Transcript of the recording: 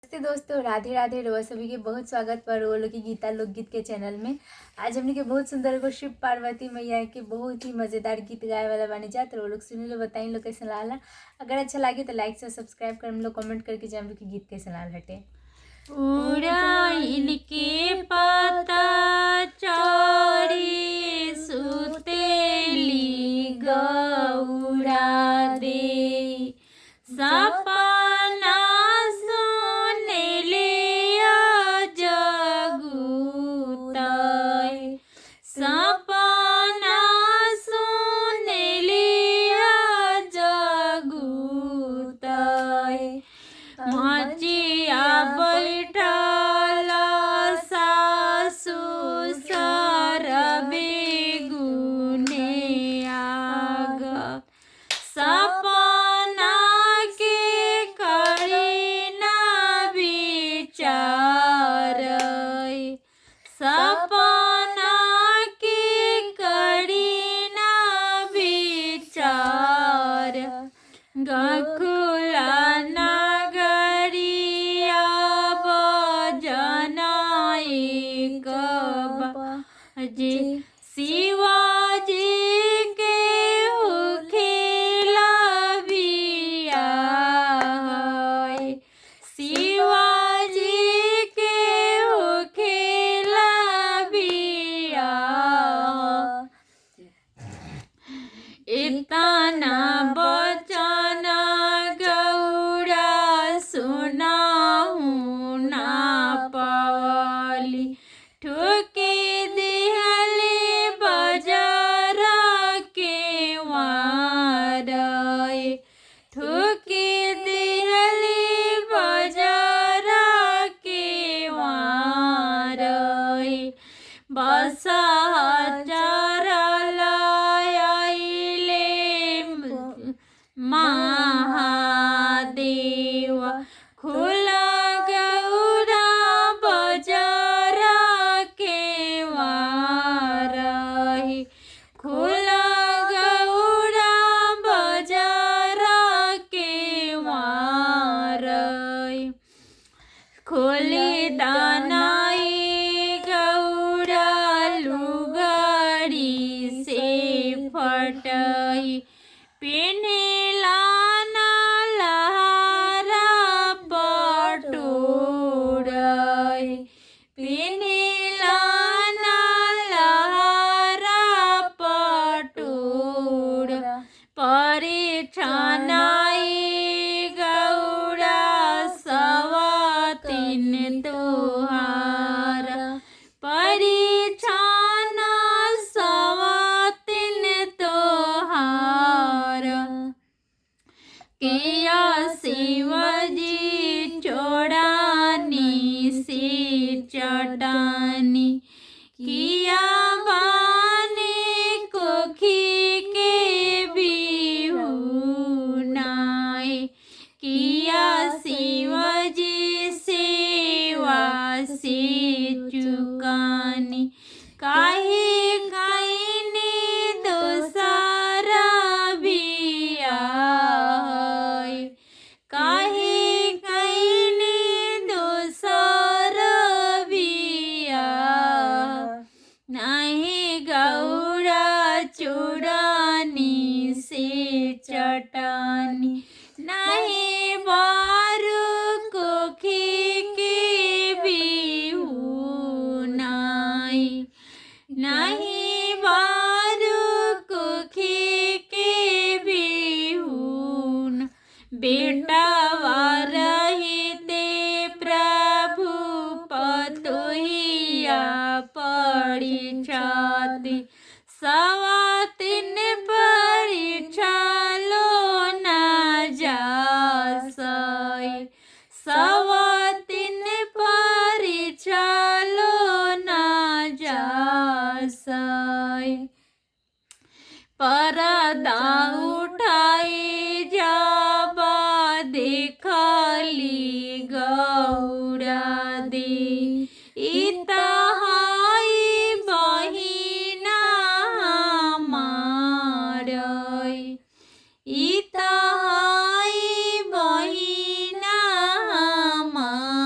नमस्ते दोस्तों, राधे राधे। रोआ सभी के बहुत स्वागत पर वो लोग की गीता लोकगीत के चैनल में। आज हमने के बहुत सुंदर को शिव पार्वती मैया के बहुत ही मज़ेदार गीत गाए वाला बने जाते वो लोग सुनी लो, बताई लोग कैसे लाला। अगर अच्छा लगे तो लाइक से सब्सक्राइब कर हम लोग कमेंट करके जब लोग की गीत कैसे लाल हटे। उड़ाइल के पता चढ़ी सुतेली गौरा दे सपना सुनेले जगुताई सपना सुनेले जगुताई मचिया बैठल सासु सरबे गुने आग सपना के करी ना विचार सपना के करी ना विचार गकुला नगरिया बजनाई जी शिवाजी के उखेला बिया शिवाजी के उखेला बिया इतना बचन गौरा सुनाहूँ ना पवली ठुके दिहली बजार के वारय ठुके दिहली बजार के वारय बस चरल महादेव खुल गौरा बजार के वारही खुल गौरा बजार के वारही खोली दानाई गौरा लुगड़ी से फटई पिन्हला लहरा पटोरई पिन्हला लहरा पटोर परिछनाई गौरा सवातिन तोहार परिछना सवातिन तोहार किया शिवजी चोड़ानी से चटानी किया बानी कोखी के बिहुनाई किया शिवजी सेवा से